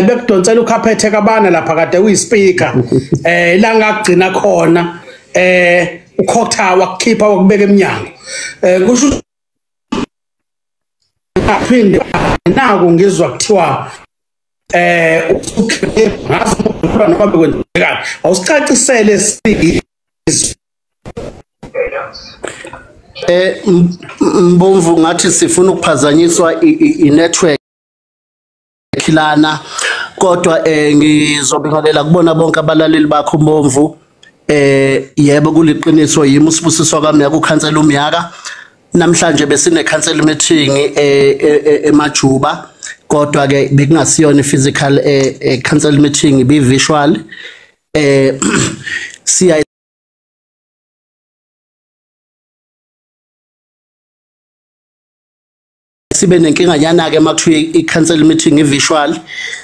bekudonsela ukhaphethe kabana lapha kade uyispika la ngagcina khona ukhotha wakukhipha wakubeka eminyango kusho aphinde naku ngizwa kuthiwa ngazi noma bekwenzekani awusicacisele Mbomvu ngathi sifuna ukuphazanyiswa i-network lana kodwa ngizobingelela kubona bonke abalaleli bakho Mbomvu yebo kuliqiniso yimi usibusiswa kwami yakukhansela umyaka namhlanje besine cancel meeting eMajuba kodwa ke bekungasiyona physical cancel meeting be visual siya sibe nenkinga yana ke makuthiwa i-cancel meeting i-visual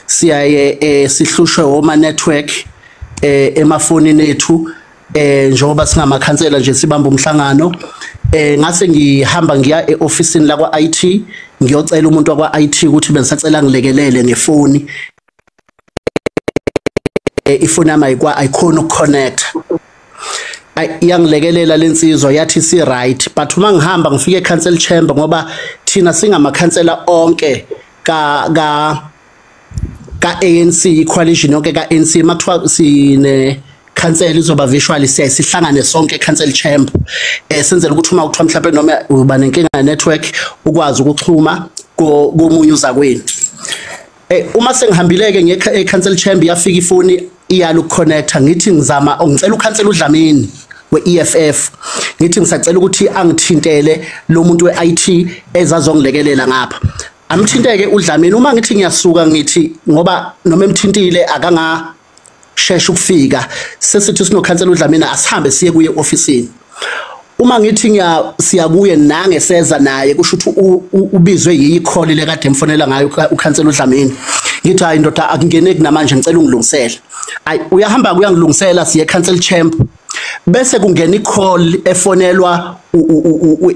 siyaye sihlushwe homa network emafonini ethu njengoba singamakhansela nje sibamba umhlangano ngase ngihamba ngiya eofisini la kwa IT ngiyocela umuntu wakwa IT ukuthi bengisacela ngilekelele ngefoni ifoni yami ayikhona ukuconnect yangilekelela lensizwa yathi si right but uma ngihamba ngifike ecancel chamber ngoba thina singamakhansela onke ka ANC coalition yonke ka ANC makuthiwa sine cancel izoba visual sihlangane sonke cancel chamber senzele ukuthi uma kuthiwa mhlawumbe noma uba nenkinga network ukwazi ukuxhuma komunye uzakwenu uma sengihambileke ngecancel chamber yafika ifoni iyala ukuconnecta ngithi ngizama ngicela ucancel uDlamini we-EFF ngithi ngisacela ukuthi angithintele lo muntu we-IT ezazongilekelela ngapha amthinteke uDlamini uma ngithi ngiyasuka ngithi ngoba noma emthintile akanga sheshe ukufika sesithi sinokhansela uDlamini asihambe siye kuye ofisini uma ngithi siya kuye nange seza naye kusho ukuthi ubizwe yicall le kade emfonela ngayo ukhansela uDlamini ngithi hayi ndoda akungeneki namanje ngicela ungilungisele hayi uyahamba kuyangilungisela siye cancel chamber bese kungena icall efonelwa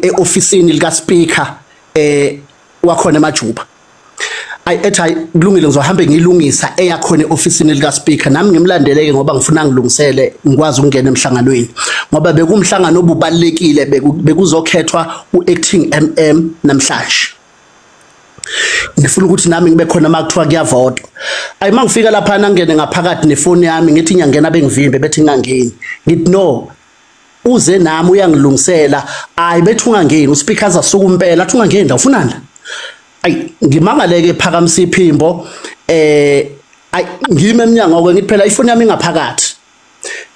eofisini lika speaker wakhona eMajuba ethi kulungile ngizohambe ngilungisa eyakhona eofisini lika speaker nami ngimlandeleke ngoba ngifuna ngilungisele ngikwazi ukungena emhlanganweni ngoba bekumhlangano obubalekile bekuzokhethwa uacting MM namhlanje ngifuna ukuthi nami ngibe khona makuthiwa kuyavotwa ayi mangifika lapha nangene ngaphakathi nefoni yami ngithi ngiyangena bengivimbe bethi ngingangeni ngithi no uze nami uyangilungisela ayi bethi ungangeni uspeaker azasuka impela athi ungangeni la ufunani ayi ngimangaleke phakamisa iphimbo ayi ngime eminyango ke ngithi phela ifoni yami ingaphakathi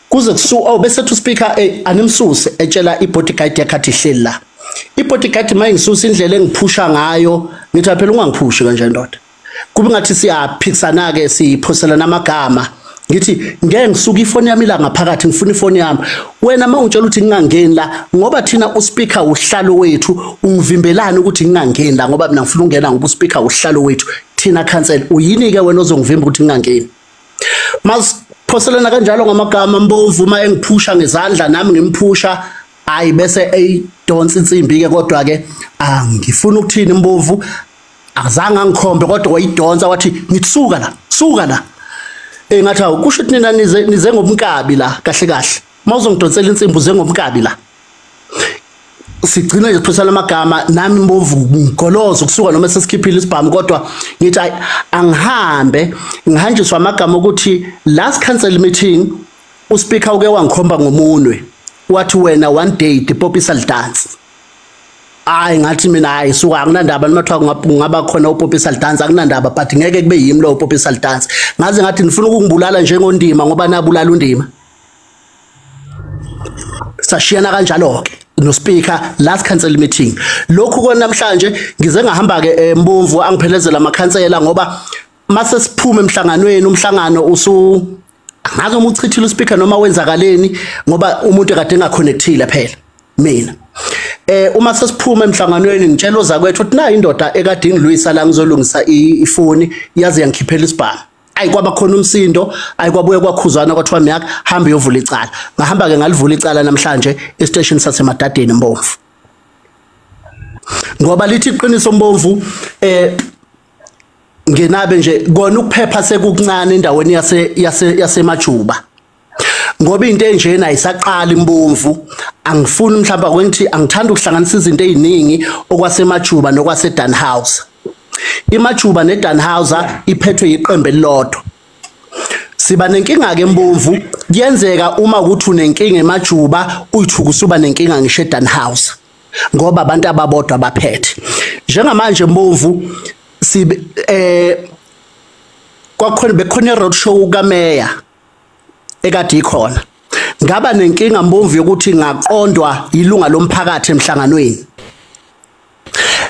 kuze kusuka bese thu speaker animsuse etshela ibodyguard yakhe ihleli la ibodyguard mayingisusa indlela engiphusha ngayo ngithi phela ungangiphushi kanje ndoda kube ngathi siyaphikisana ke siphoselana amagama ngithi ngeke ngisuka ifoni yami la ngaphakathi ngifuna ifoni yami wena mawungitshela ukuthi ngingangeni la ngoba thina uspeaker uhlalo wethu ungivimbelana ukuthi ngingangeni la ngoba mina ngifuna ungena ngoba uspeaker uhlalo wethu thina cancel uyini ke wena ozongivimba ukuthi ngingangeni masiphoselana kanjalo ngamagama Mbovu uma engiphusha ngezandla nami ngimphusha hayi bese eyidonsa insimbi ke kodwa ke ngifuna ukuthini Mbovu azange angikhombe kodwa wayidonsa wathi ngitsuka la ngathi kusho ukuthi nina nize ngobunkabi la kahle kahle mawuzongidonsela insimbi uze ngobunkabi la sigcina nje siphosela amagama nami Mbovu ngigoloza kusuka noma sesikhiphile isibhamu kodwa ngithi ngihanjiswa amagama ukuthi last cancel meeting uspeaker uke wangikhomba ngomunwe wathi wena one day the Poppy dance hayi ngathi mina hayi suka akunandaba nimathiwa kungaba khona uPoppy dance akunandaba but ngeke kube yimi lo uPoppy dance ngaze ngathi nifuna ukungibulala njengondima ngoba nabulala undima sashiyana kanjalo ke no speaker last cancel meeting lokhu kona namhlanje ngize ngahamba ke Mbomvu angiphelezela amakhansela ngoba mase siphume emhlanganweni umhlangano ngaze umuchithile uspeaker noma wenzakaleni ngoba umuntu ekade engaconnectile phela mina uma sesiphuma emhlanganweni ngitshela ozakwethu uthi na indoda ekade ingilwisa la ngizolungisa ifoni yaze yangikhiphela isibhamu ayi kwaba khona umsindo ayi kwabuye kwakhuzwana kwathiwa miyaka hamba uyovula icala ngahamba ke ngalivula icala namhlanje estation saseMadadeni Mbomvu ngoba lithi iqiniso Mbomvu ngenabe nje kona ukuphepha sekukuncane endaweni yasemajuba ngoba into enjena ayisaqala imbomvu angifuni mhlawumbe kwenthi angithanda ukuhlanganisa izinto eziningi okwasemajuba nokwaseDunhouse imajuba neDunhouse iphethwe iqembu elilodwa siba nenkinga ke embomvu kuyenzeka uma ukuthi unenkinga emajuba uyithukusa uba nenkinga ngisho eDunhouse ngoba abantu ababodwa baphethe njengamanje embomvu kwakhona bekhona road show kameya ekade ikhona ngaba nenkinga mbomvu yokuthi ngaqondwa ilunga lomphakathi emhlanganweni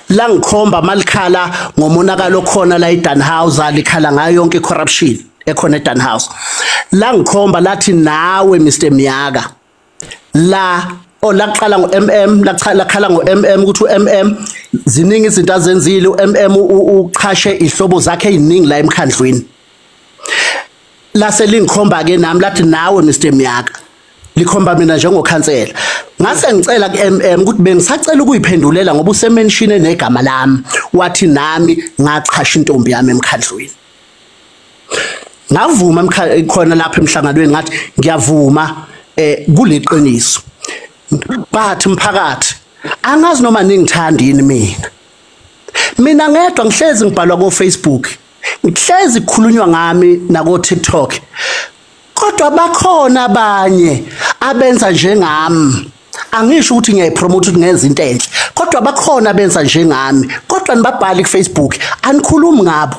la ngikhomba malikhala ngomonakalo khona la eDunhouse likhala ngayo yonke corruption ekhona eDunhouse la ngikhomba lathi nawe Mr Miyaka la olaqala ngo-MM lakhala ngo-MM ukuthi u-MM ziningi izinto azenzile u-MM uchashe ihlobo zakhe eziningi la emkhandlweni lase lingikhomba ke nami lathi nawe Mr Miyaka likhomba mina njengokhansela ngase ngicela ku-MM ukuthi bengisacela ukuyiphendulela ngoba usemenshine negama lami wathi nami ngachasha intombi yami emkhandlweni ngavuma khona lapha emhlanganweni ngathi ngiyavuma kuliqiniso bathi mphakathi angazi noma ningithanda yini mina ngedwa ngihlezi ngibhalwa ko Facebook ngihlezi kukhulunywa ngami nako TikTok kodwa bakhona abanye abenza njengami angisho ukuthi ngiyayipromote ukuthi ngenza into enhle kodwa bakhona abenza njengami kodwa nibabhali ku Facebook anikhulumi ngabo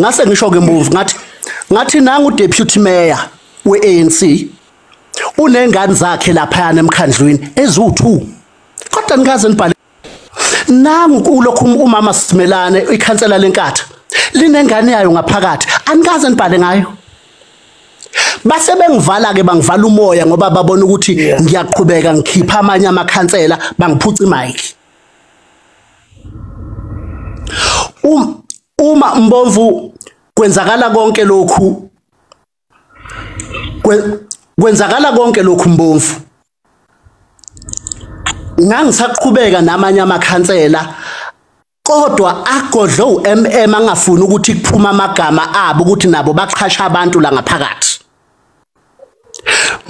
ngase ngisho ke move ngathi nangu deputy mayor weANC unengane zakhe lapha emkhandlweni ezu2 kodwa nikaze nibhale nangu kulokhu umama Simelane ikhansela lenkatha linengane yayo ngaphakathi anikaze nibhale ngayo base bengivala ke bangivala umoya ngoba babona ukuthi ngiyaqhubeka ngikhipha amanye amakhansela bangiphuca imic uma mbomvu kwenzakala konke lokhu mbomvu ngangisaqhubeka namanye amakhansela kodwa agodlo uMM angafuni ukuthi kuphuma amagama abo ukuthi nabo baqhasha abantu la ngaphakathi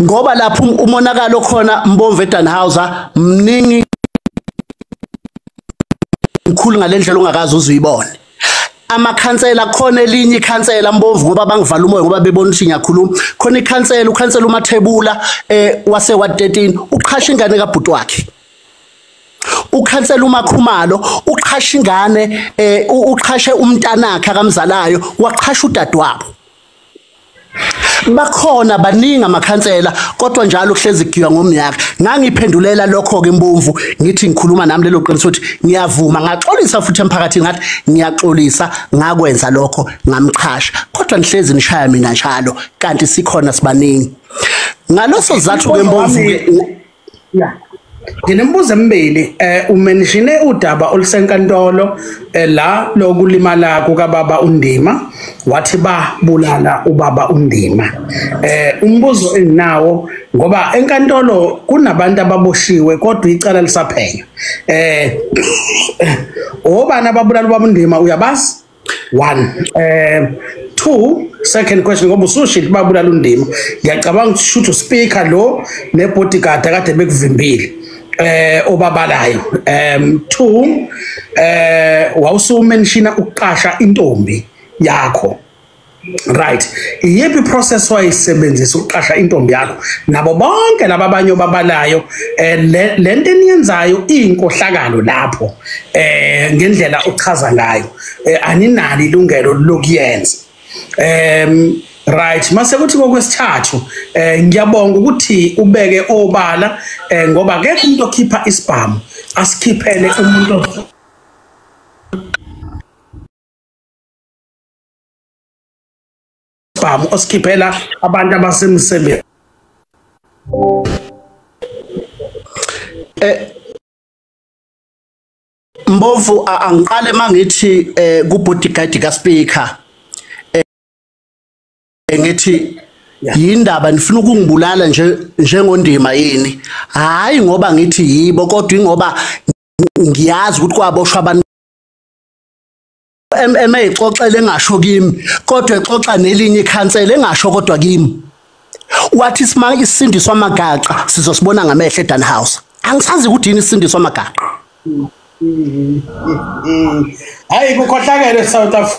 ngoba lapho umonakalo khona mbomvu eDunhouse mningi mkhulu ngalendlela ongakazi uzuyibone amakhansela khona elinye ikhansela mbomvu ngoba bangivala umoya ngoba bebona ukuthi ngiyakhuluma khona ukhansela uMathebula wase Ward 13 uqhasha ingane kabhuti wakhe ukhansela uMakhumalo uqhasha ingane uqhashe umntanakhe akamzalayo waqhasha udadewabo bakhona baningi amakhansela kodwa njalo kuhlezi kugiywa ngomnyaka ngangiphendulela lokho ke mbomvu ngithi ngikhuluma nami lelo qiniso ukuthi ngiyavuma ngaxolisa futhi emphakathini ngathi ngiyaxolisa ngakwenza lokho ngamchasha kodwa nihlezi nishaya mina njalo kanti sikhona sibaningi ngaloso zathu ke mbomvu nginembuzo embili umenishine udaba olusenkantolo la lokulimala kukaBaba uNdima wathi babulala uBaba uNdima umbuzo enginawo ngoba enkantolo kunabantu ababoshiwe kodwa icala lisaphenya obana babulala uBaba uNdima uyabazi 1 2 second question ngoba usushilo babulala uNdima ngiyacabanga ukuthi shoot speaker lo nebodyguard akade bekuvimbile obabalayo 2 wawusumenshina ukuqasha intombi yakho right iyipi process wayisebenzisa ukuqasha intombi yakho nabo bonke laba abanye obabalayo lento eniyenzayo inkohlakalo lapho ngendlela uchaza ngayo aninalo ilungelo lokuyenza right mase kuthi ngokwesithathu ngiyabonga ukuthi ubeke obala ngoba akekho umuntu okhipha isibhamu asikhiphele umuntu isibhamu osikhiphela abantu abasemsebenzi Mbovu angiqale mangithi kubodyguard kaSpeaker ngithi yindaba nifuna ukungibulala njengoNdima yini hayi ngoba ngithi yibo kodwa ingoba ngiyazi ukuthi kwaboshwa abantu MMA ixoxele engasho kimi kodwa exoxa nelinye ikhansela engasho kodwa kimi. Wathi isindiswa amagaqa sizosibona ngamehlo eDanhouse. Angisazi ukuthi yini isindiswa amagaqa. Hayi kukhohlakele South Africa.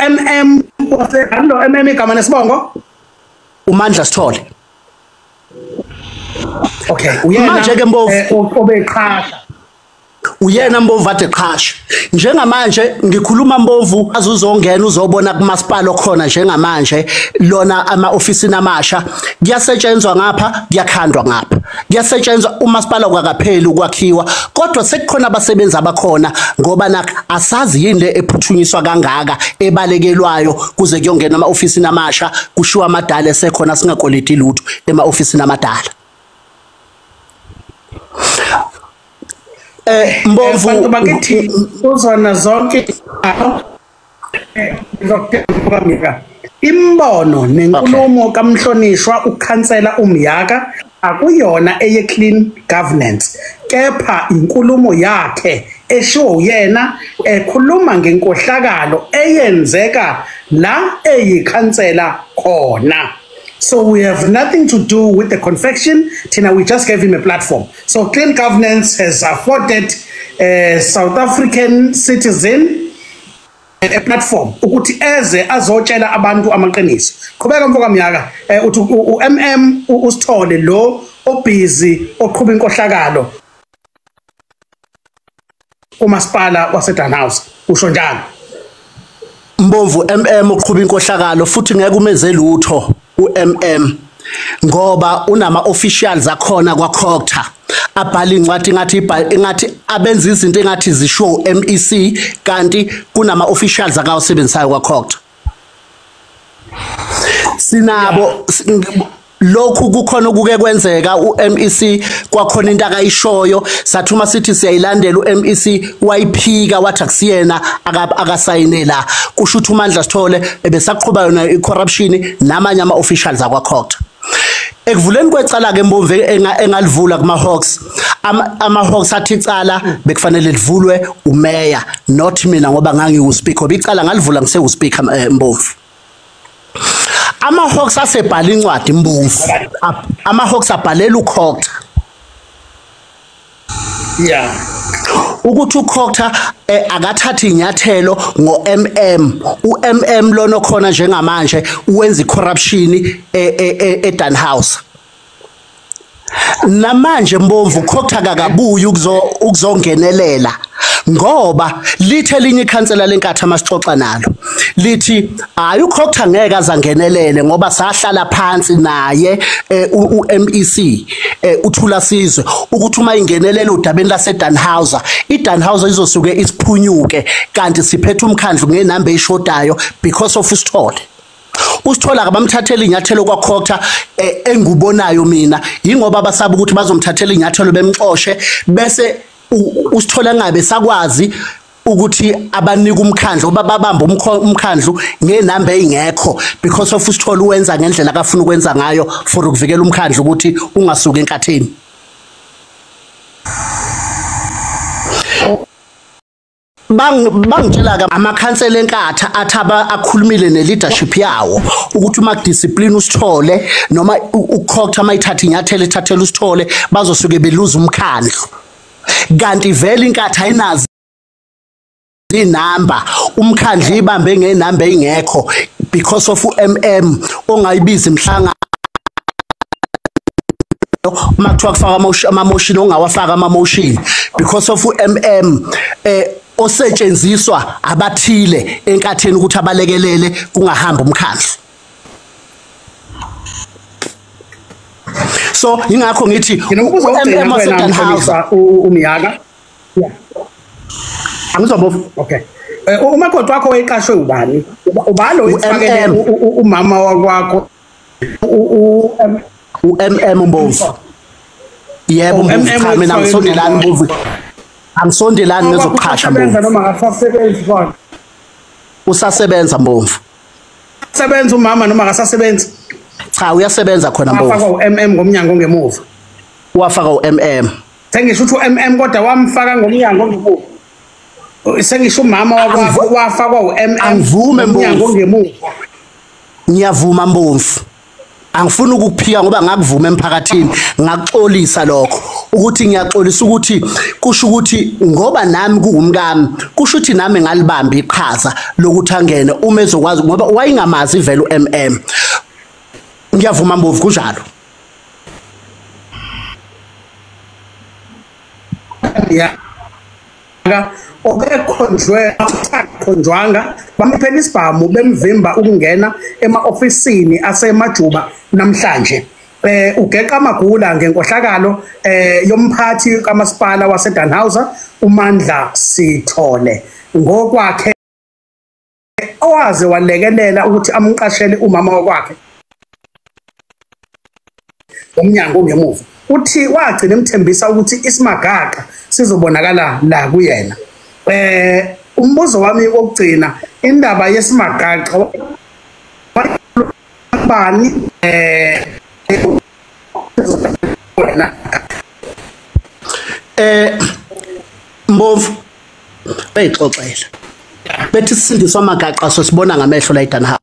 MM wasehalo MM igama nesibongo uMandla Sithole. Okay uyena manje ke Mbovu obeqhasha uyena Mbovu ade qhasha njengamanje ngikhuluma Mbovu azuzongena uzobona kumasipala okhona njengamanje lona ama-ofisini amasha kuyasetshenzwa ngapha kuyakhandwa ngapha kuyasetshenzwa umasipala kwakapheli ukwakhiwa kodwa sekukhona abasebenzi abakhona ngoba nakho asazi yini le ephuthunyiswa kangaka ebalekelwayo kuze kuyongena ama-ofisini amasha kushiwa amadala esekhona singakoleti lutho ema-ofisini amadala. Mbovu bakithi uzona zonke ngizokuthenga imbono nenkulumo kamhlonishwa ukhansela uMyaka akuyona eye clean governance kepha inkulumo yakhe eshiwo uyena ekhuluma ngenkohlakalo eyenzeka la eyikhansela khona. So we have nothing to do with the confection. Tina, we just gave him a platform. So clean governance has afforded South African citizen a platform. Ukuthi eze azotshela abantu amaqiniso. Qhubeka mfoka Myaka uthi uMM usithole lo obusy oqhubha inkohlakalo umasipala waseDanhouse usho njalo. Mbovu MM uqhubha inkohlakalo futhi ngeke umeze lutho uMM ngoba unama officials akhona kwaCocta abhala incwadi ngathi abenza izinto engathi zisho MEC kanti kunama officials akawusebenzisayo kwaCocta. Sinabo lokhu kukhona ukuke kwenzeka uMEC kwakhona into akayishoyo sathuma sithi siyayilandela uMEC wayiphika wathi akusiyena akasayinela kusho ukuthi uMandla Sithole ebesaqhubha yona icorruption namanye ama officials akwaCocta. Ekuvuleni kwecala ke Mbovu engalivula kuma Hawks ama Hawks athi icala bekufanele livulwe uMeya not mina ngoba ngangiwuspeaker obicala ngalivula ngisewuspeaker Mbovu. Ama-Hawks asebhala incwadi Mbovu ama-Hawks abhalela uCocta yeah ukuthi uCocta akathatha inyathelo ngo-MM uMM lona khona njengamanje uwenza icorruption eDanhouse namanje Mbovu uCocta kakabuyi ukuzongenelela ngoba lithi elinye ikhansela lenkatha masixoxa nalo lithi hayi uCocta ngeke azangenelele ngoba sahlala phansi naye uMEC uthula sizwe ukuthi uma ingenelela udabeni laseDanhouse iDanhouse izosuke isiphunyuke kanti siphethe umkhandlu ngenamba eyishodayo because of usithole usithola abamthathela inyathelo kwaCocta engubonayo mina ingoba basaba ukuthi bazomthathela inyathelo bemxoshe bese usithola ngabe sakwazi ukuthi abanika umkhandlu babamba umkhandlu ngenamba eyingekho because of usithola uwenza ngendlela akafuna ukwenza ngayo for ukuvikela umkhandlu ukuthi ungasuka enkatheni. Bangitshela ke amakhansela enkatha athaba akhulumile neleadership yawo ukuthi uma discipline usithole noma uCocta mayithatha inyathelo ethathela usithole bazosuke beluza umkhandlu kanti vele inkatha ayinazi inamba umkhandlu ibambe ngenamba engekho because of uMM ongayibiza imhlanga makuthiwa kufaka ama-motion ongawafaka ama-motion because of uMM osetshenziswa abathile enkatheni ukuthi abalekelele kungahamba umkhandlu. So ingakho ngithi uMM waseDanhouse uMyaka Angizombovu. Okay. Umakoti wakho wayeqashwe ubani? Ubani oyifakele umama wakwakho? uMM Mbovu. Yebo Mbovu mina ngisondelana Mbovu. Angisondelani ngezokuqhasha Mbovu. Noma akasasebenzi khona. Usasebenza Mbovu. Sebenza umama noma akasasebenzi? Cha uyasebenza khona Mbovu. Wafaka uMM ngomnyango ngemuva. Wafaka uMM. Sengisho ukuthi uMM kodwa wamfaka ngomnyango ngemuva. sengisho umama wakwakho wafakwa uMM Angivume umnyango ngemuva. Ngiyavuma Mbofu. Angifuni ukukuphika ngoba ngakuvuma emphakathini, ngakuxolisa lokho ukuthi ngiyaxolisa ukuthi kusho ukuthi ngoba nami kuumkami kusho ukuthi nami ngalibamba iqhaza lokuthi angene uma ezokwazi ngoba wayengamazi vele uMM. Ngiyavuma Mbofu kunjalo. Yeah. Obekhonjwanga bamphela isibhamu bemvimba ukungena ema-ofisini asemajuba namhlanje. Ugeqa amagula ngenkohlakalo yomphathi kamasipala waseDannhauser uMandla Sithole ngokwakhe owaze walekelela ukuthi amqashele umama wakwakhe umnyango ngemuva. Uthi wagcina emthembisa ukuthi isimagaqa sizobonakala la kuyena. Umbuzo wami wokugcina indaba yesimagaqa bani Mbofu beyixoxela bethi sisindiswa amagaqa sosibona ngamehlo la eDannhauser.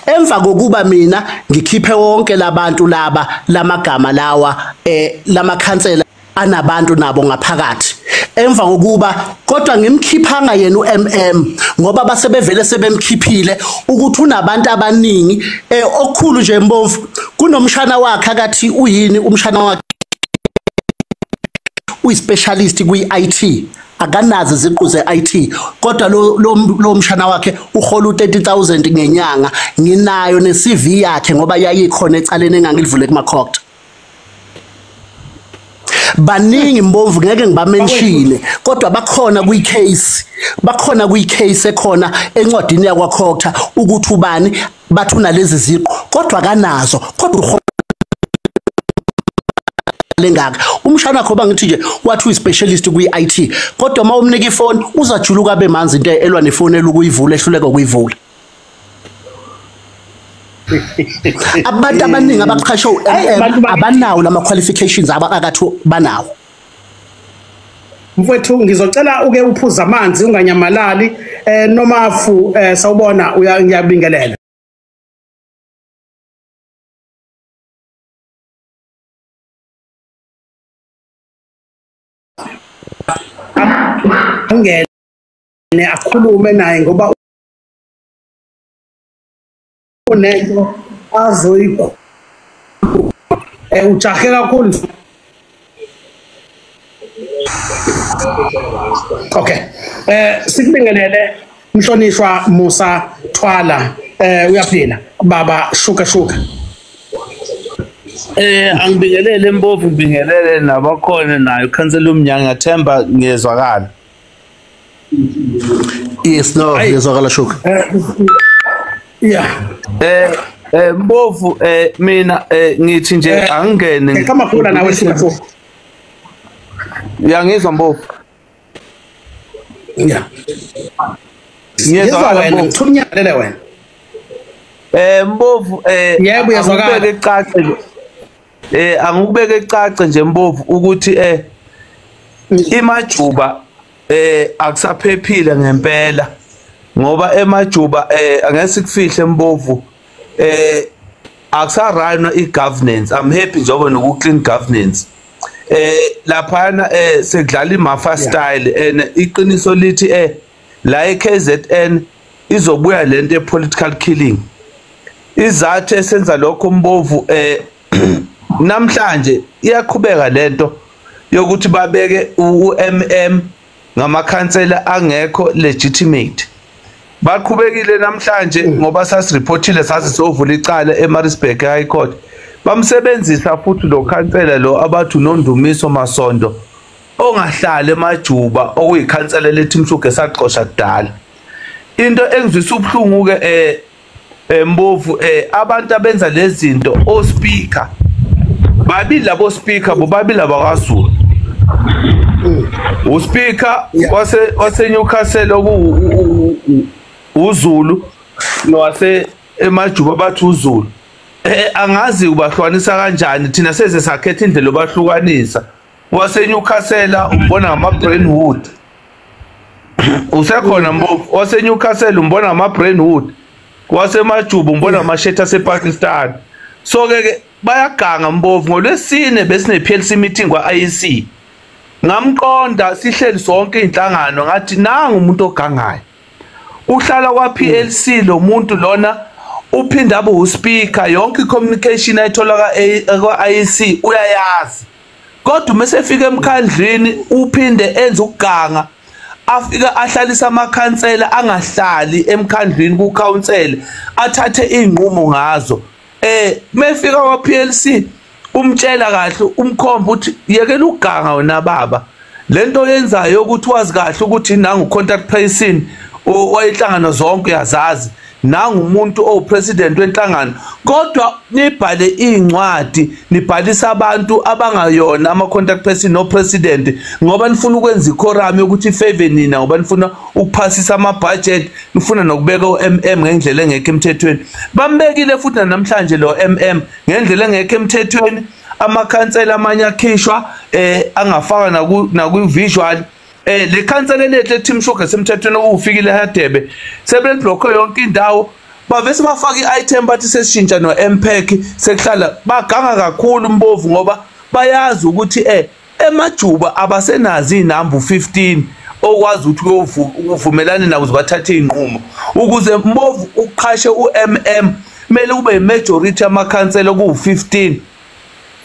Emva kokuba mina ngikhiphe wonke labantu laba lamagama lawa lamakhansela anabantu nabo ngaphakathi, emva kokuba kodwa ngimkhiphanga yena uMM ngoba basebevele sebemkhiphile ukuthi unabantu abaningi okukhulu nje Mbofu kunomshana wakhe akathi uyini umshana wakhe uyispecialist kwi-IT akanazi iziqu ze-IT kodwa lo mshana wakhe uhola u30,000 ngenyanga. Nginayo ne-CV yakhe ngoba yayikhona ecaleni engangilivule kumakhokta. Baningi Mbofu ngeke ngibamenshine kodwa bakhona kwi-case ekhona encwadini yakwakhokta ukuthi ubani bathuna lezi ziqu kodwa kanazo kodwa lengaka umshana wakho bangithi nje wathi uyispecialist kwi-IT kodwa uma umnika ifoni uzajuluka abe manzi into elwa nefoni elukuyivula ehluleka ukuyivula. Abantu abaningi abaqhashe uMM abanawo lama qualifications abakathi banawo. Mfowethu ngizocela uke uphuza amanzi unganyamalali nomafu sawubona ngiyabingelela. Ngene akhulume naye ngoba unento azoyikho ujahe kakhulu. Okay, sikubingelele mhlonishwa Musa Thwala, uyaphila baba shuka. Angibingelele Mbofu, ngibingelele nabakhona nayo ikhansela umnyango, ngiyathemba ngiyezwakala. Yes, no, ngiyezwakala shuka. Yeah. Mbofu mina ngithi nje angene kama khula nawe shuka. Ngizwa Mbofu. Yeah. Ngiyezwa wena ngithunyalele wena. Mbofu yebo uyazwakala ecace angikubeka ecace nje Mbofu ukuthi imajuba akusaphephile ngempela ngoba emajuba angeke sikufihle Mbofu akusarayina igovernance. I'm happy njengoba noku-clean governance laphana sekudlala imafa style and iqiniso lithi la eKZN izobuya lento political killing. Izathu esenza lokho Mbofu namhlanje iyaqhubeka lento yokuthi babeke uMM ngamakhansela angekho legitimate. Baqhubekile namhlanje ngoba sasiriportile sasisovula icala eMaritzburg High Court. Bamsebenzisa futhi lo khansela lo abathu noNdumiso Masondo ongahlala emajuba okuyikhansela lethi Mshuge saqosha kudala. Into engizwisa ubhlungu ke Mbofu abantu abenza lezi zinto oSpeaker babili labo speaker bobabili abakwaZulu. uSpeaker wase Newcastle uZulu nowase emajuba bathi uZulu. Angazi ubahlukanisa kanjani thina seze sakhetha indlela obahlukanisa waseNewcastle umbona ngama-Brentwood usekhona Mbovu waseNewcastle umbona ngama-Brentwood wasemajuba umbona ngama-Shet asePakistan so-ke bayaganga Mbovu ngoLwesine besine-PLC meeting kwa-IEC ngamqonda sihleli sonke inhlangano ngathi nangu umuntu ogangayo uhlala kwa-PLC lo muntu lona uphinda abe uspeaker yonke i-communication ayithola kwa-IEC uyayazi kodwa mesefika emkhandlini uphinde enze ukuganga afika ahlalisa amakhansela angahlali emkhandlini ku-council athathe inqumo ngazo mefika kwa-PLC umtshela kahle umkhomba ukuthi yekela ukuganga wena baba lento yenzayo ukuthi wazi kahle ukuthi nangu contact person wayenhlangano zonke uyazazi nangu umuntu opresident wenhlangano kodwa nibhale incwadi nibhalisa abantu abangayona ama contact person no president ngoba nifuna ukwenza iquorum ukuthi favor nina ngoba nifuna ukuphasisa ama budget nifuna nokubeka uMM ngendlela engekho emthethweni bambekile futhi namhlanje lo MM ngendlela engekho emthethweni amakhansela amanye akhishwa angafaka naku visual le khansela lethe team shock semthethweni ufikile eHadebe sebeliblock yonke indawo bavese bafaka item bathi sesishintsha no MPEC sekuhlala baganga kakhulu Mbovu ngoba bayazi ukuthi emajuba abasenazi inamba 15 okwazi ukuthi uvumelane nawo uzibathathe inqumo ukuze Mbovu uqhashe uMM kumele ube majority amakhansela ku15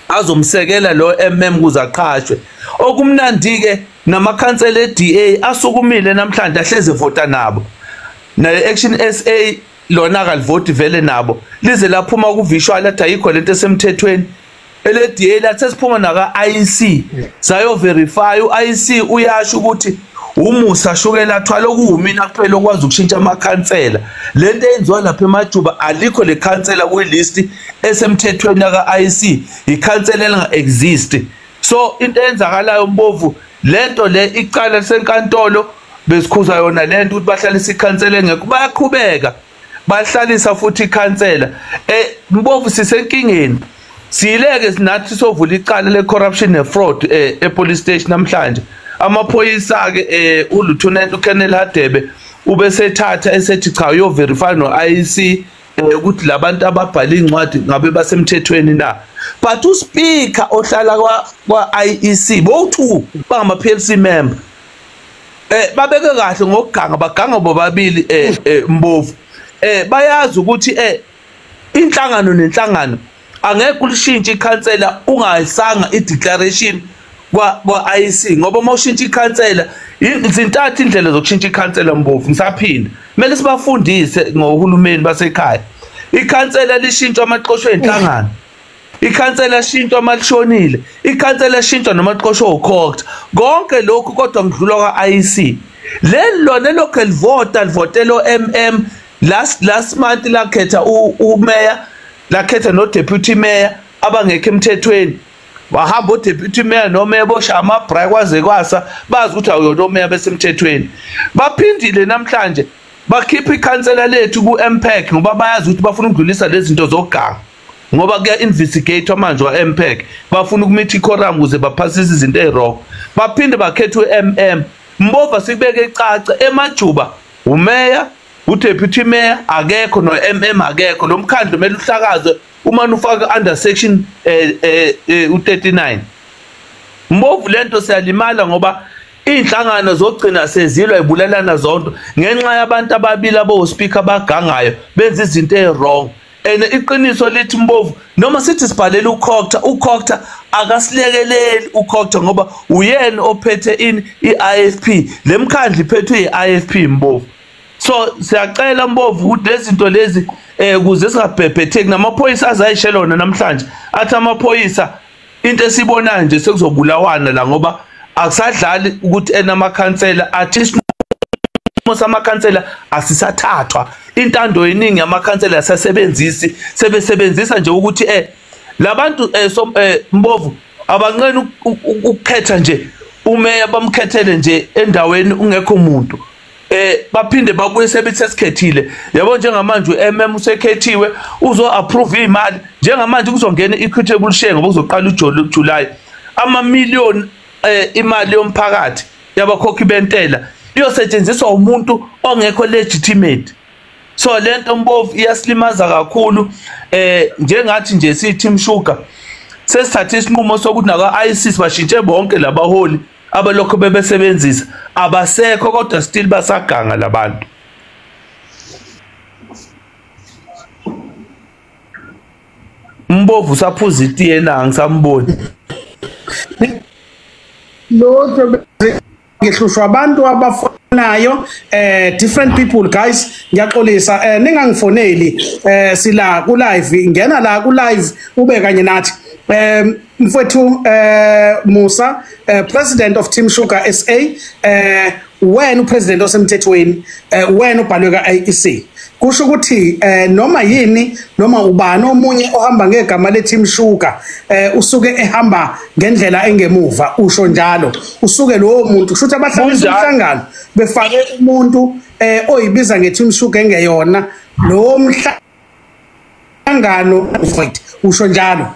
azomsekela lo MM kuze aqhashwe okumnandi ke namakhansela eDA asukumile namhlanje ahleze vota nabo na Action SA lona akalivote vele nabo lize laphuma ku visual athi ayikho lento esemthethweni eleDA lathi siphuma naka IEC sayo verify uIEC uyasho ukuthi umusa shukela athwala okuwumina kuphela okwazi ukushintsha amakhansela lento enziwa lapha emajuba alikho le khansela kwi-list esemthethweni ka IEC ikhansela enga exist so into enzakalayo Mbovu lento le icala senkantolo besikhuza yona lento ukuthi bahlalisa ikhansela engekho bayaqhubeka bahlalisa futhi ikhansela Mbovu sisenkingeni sileke sinathi sovula icala le corruption ne fraud epolice station namhlanje amaphoyisa ke uLieutenant uKenneth Hadebe ubesethatha esethi cha uyo verify no IEC ukuthi labantu ababhala incwadi ngabe basemthethweni na but uspeaker ohlala kwa IEC bowu bangama PLC member babeke kahle ngokuganga baganga bobabili Mbovu bayazi ukuthi inhlangano nenhlangano angeke ulishintshe ikhansela ungayisanga ideclaration kwa IEC ngoba mawushintsha ikhansela izintathu indlela zokushintsha ikhansela Mbovu ngisaphinda kumele sibafundise ngohulumeni basekhaya ikhansela lishintshwa amaqoqo enhlangano ikhansela lishintshwa amalishonile ikhansela lishintshwa namaqoqo okhokta konke lokhu kodwa ngidlula kwa IEC lelo local vote livotelo MM last month lakhetha umayor lakhetha no deputy mayor abangekho emthethweni bahamba uDeputy Mayor noma ebosha amabhra kwaze kwasa bazi ukuthi awuyona uMayor besemthethweni baphindile namhlanje bakhipha ikhansela lethu kuMPEC ngoba bayazi ukuthi bafuna ukudlulisa lezi zinto zokuganga ngoba kuya investigator manje waMPEC bafuna ukumithi iquorum ukuze baphasise izinto ezirong baphinde bakhetha uMM Mbova sikubeke icaca emajuba uMayor uDeputy Mayor akekho noMM akekho lo mkhandlo kumele uhlakazwe uma ufaka under section u39 Mbovu lento siyalimala ngoba inhlangano zogcina sezilwa ibulalana zonke ngenxa yabantu ababili abospeaker bagangayo benza izinto ezirong iqiniso lithi Mbovu noma sithi sibhalela ukhokta akasilekeleli ukhokta ngoba uyena ophethe iIFP lemkhandli iphethwe iIFP Mbovu so siyacela Mbovu ukuthi lezinto lezi kuze singabhebhetheki namaphoyisa azayishelona namhlanje athi amaphoyisa into esibona nje sekuzobulawana la ngoba akusadlali ukuthi enamakhansela athi isimo samakhansela asisathathwa intando yeningi yamakhansela yasasebenzisi sebesebenzisa nje ukuthi labantu Mbovu abanqeni ukukhetha nje uMayor bamkhethele nje endaweni ungekho umuntu baphinde babuye sebethi sesikhethile yabo njengamanje uMM usekhethiwe uzo approve imali njengamanje kuzongena equitable share ngoba kuzoqala uJuly ama million imali yomphakathi yabakhokhi bentela iyosetshenziswa umuntu ongekho legitimate. So lento Mbovu iyasilimaza kakhulu njengathi nje sithi Mshuka sesithathe isinqumo sokuthi naka ISIS bashintshe bonke labaholi abalokho bebesebenzisa abasekho kodwa still basaganga labantu. Mbovu saphuza itiye na ngisamboni. Lotho ngihlushwa abantu abafonayo different people guys ngiyaxolisa ningangifoneli sila ku live ngena la ku live ube kanye nathi mfowethu Musa president of Team Sugar SA wena upresident osemthethweni wena ubhalwe ka IEC kusho ukuthi noma yini noma ubani omunye ohamba ngegama le Team Sugar usuke ehamba ngendlela engemuva usho njalo usuke lowo muntu kusho ukuthi abahlanganisa umhlangano befake umuntu oyibiza ngeTeam Sugar engeyona lo mhlangano usho njalo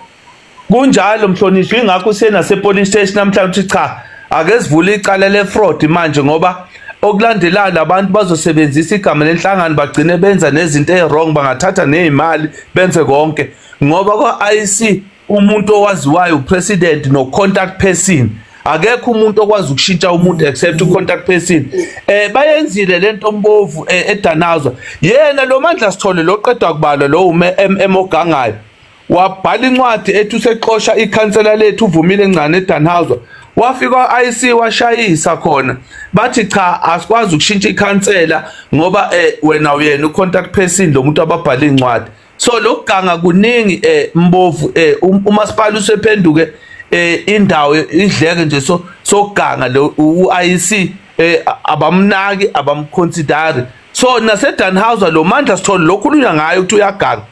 kunjalo mhlonishwa ingakho sena sepolice station namhlanje uthi cha ake sivule icala le-fraud manje ngoba okulandelayo abantu bazosebenzisa igama lenhlangano bagcine benza nezinto ezwrong bangathatha nezimali benze konke ngoba kwa-IEC umuntu owaziwayo upresident no-contact person akekho umuntu okwazi ukushintsha umuntu except u-contact person bayenzile lento Mbovu eDanazwa yena lo Mandla Sithole loqedwa kubalwa lo MM ogangayo wabhala incwadi ethi useqosha ikhansela lethu uvumile ngcane eDanazwa wafika IC washayisa khona bathi cha asikwazi ukushintsha ikhansela ngoba wena uyena ucontact person lo muntu ababhala incwadi so lokuganga kuningi Mbovu umasipala usephenduke indawo idleke nje sokuganga lo uIC abamnaki abamconsidere so naseDanhauser lo Mandla Sithole lokhulunywa ngayo ukuthi uyaganga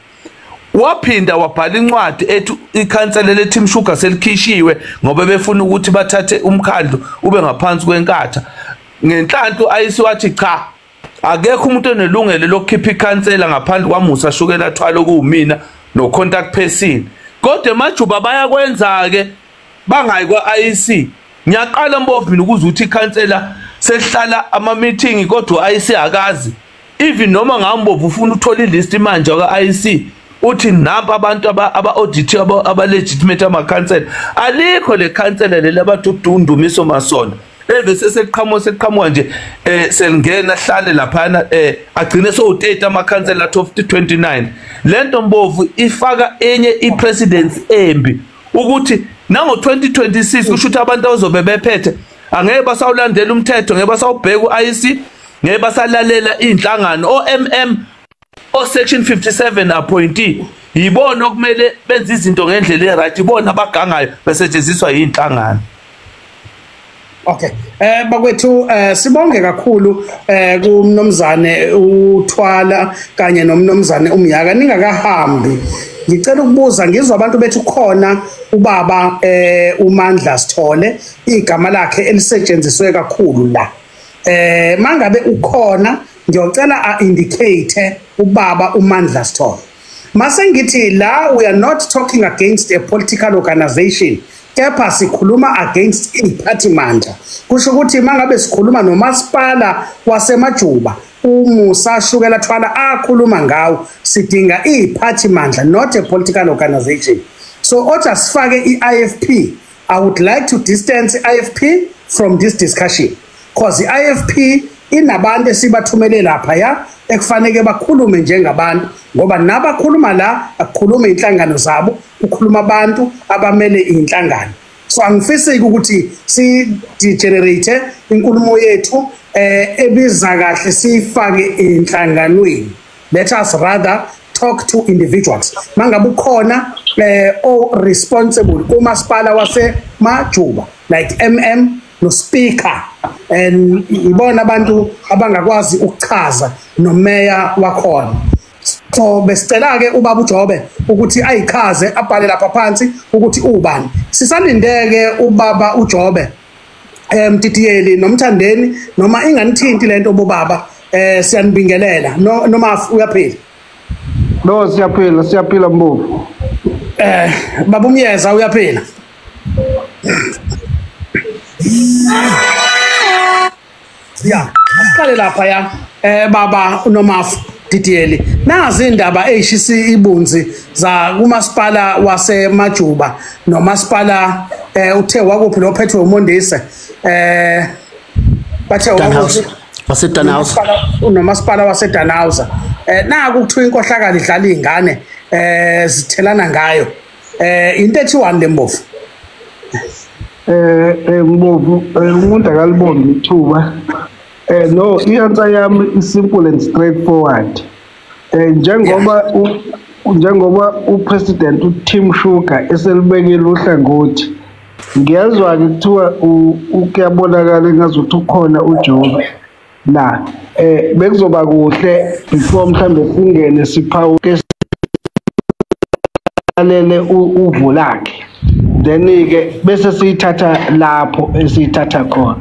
waphinda wabhala incwadi ethi ikhansela leTeam Sugar selikhishiwe ngoba befuna ukuthi bathathe umkhandlu ube ngaphansi kwenkatha ngenhlanhla IC wathi cha akekho umuntu onelungelo lokukhipha ikhansela ngaphandle kwaMusa Shukela Thwalo kuwumina no contact person kodwa emajuba bayakwenza ke bangayi kwa IC ngiyaqala Mbovu mina ukuze uthi ikhansela selihlala ama meeting kodwa IC akazi even noma ngambovu ufuna uthola ilist manje ka IC uthi napa abantu aba-audit aba-legitimate ama-council alikho le council leli abadudumiso masona bese seqhamuka nje selingena hlale laphana agcine so-30 ama-council athi of 29 lento Mbovu ifaka enye i-presidents embi ukuthi nango-2026 kusho ukuthi abantu abazobe bephethe angeke basawulandela umthetho ngeke basawubheka u-IEC ngeke basalalela iy'nhlangano o-MM o-section 57 appointee yibona okumele benze izinto ngendlela e-right ibona abagangayo besetshenziswa yinhlangano. Okay bakwethu sibonge kakhulu kumnomzane uThwala kanye nomnomzane uMyaka ningakahambi ngicela ukubuza ngizwa abantu bethu khona ubaba uMandla Sithole igama lakhe elisetshenziswe kakhulu la mangabe ukhona ngiyocela a-indicate ubaba uMandla Sithole mase ngithi la we are not talking against a political organization kepha sikhuluma against iphathi mandla kusho ukuthi mangabe sikhuluma nomasipala wasemajuba uMusa Shukela Thwala akhuluma ngawo sidinga iphathi mandla not a political organization so othi sifake iIFP I would like to distance iIFP from this discussion because iIFP inabantu esibathumele lapha ya ekufanele bakhulume njengabantu ngoba nabakhuluma la akukhuluma inhlangano zabo ukhuluma abantu abamele inhlangano so angifisi ukuthi si degenerate inkulumo yethu ebiza kahle sifake inhlanganweni let us rather talk to individuals mangabe ukhona o responsible kumasipala wasemajuba like MM no speaker and ibona abantu abangakwazi ukuchaza nomeya wakhona so besicela ke ubaba uJobe ukuthi ayichaze abhale lapha phansi ukuthi ubani sisalindeke ubaba uJobe Mtitiyeli nomthandeni noma inganithinti lento bobaba siyanibingelela noma uyaphila no siyaphila Mbovu baba uMyeza uyaphila Yeah, asiqale lapha ya baba uNomafu Didiyeli. Nazi indaba eyishisi ibunzi za kumasipala wasemajuba nomasipala uthe wakuphi lo phethwe uMondisi bathe waseDanhauser unomasipala waseDanhauser naku kuthiwa inkohlakala idlala izingane zithelana ngayo into ethiwani lembovu Mbovu umuntu akaliboni ithuba no i-answer yami is-simple and straightforward njengoba upresident uTim Shuka eselibekile uhlangothi ngiyazwa-ke kuthiwa kuyabonakala engazuthi ukhona uJobe la bekuzoba kuhle before mhlambe singene siphawuke alele uvo lakhe then-ke bese siyithatha lapho esiyithatha khona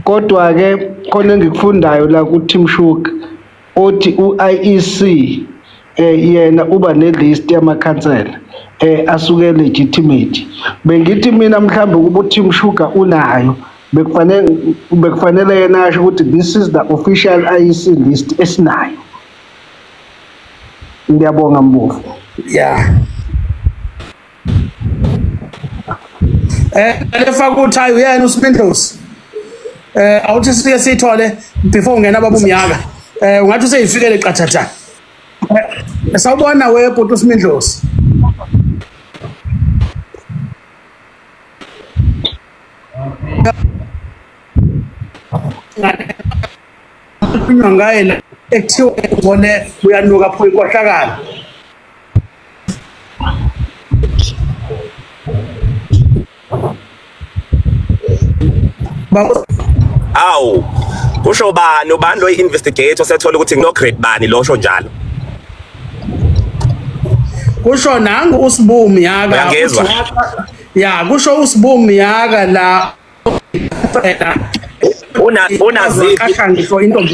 kodwa ke khona engikufundayo la kuTim Shuka othi u-IEC yena uba nelist yamakhansela asuke legitimate bengithi mina mhlambe kuba uTim Shuka unayo bekufanele yena asho ukuthi this is the official IEC list esinayo. Ngiyabonga Mbovu. Yeah. Lefaka uThayi uyena uSpindlosi. Awuthi siye sithole before ungena baba umnyaka. Ungathi useyifikele qathatha. Sawubona webhuti uSpindlosi. Ngaye la ekuthiwa ngone uyanuka pho inkohlakala. Awu kusho bani ubani lo investigator sethola ukuthi ngino grade bani losho njalo kusho nangu uSibu Mnyaka ya kusho uSibu Mnyaka la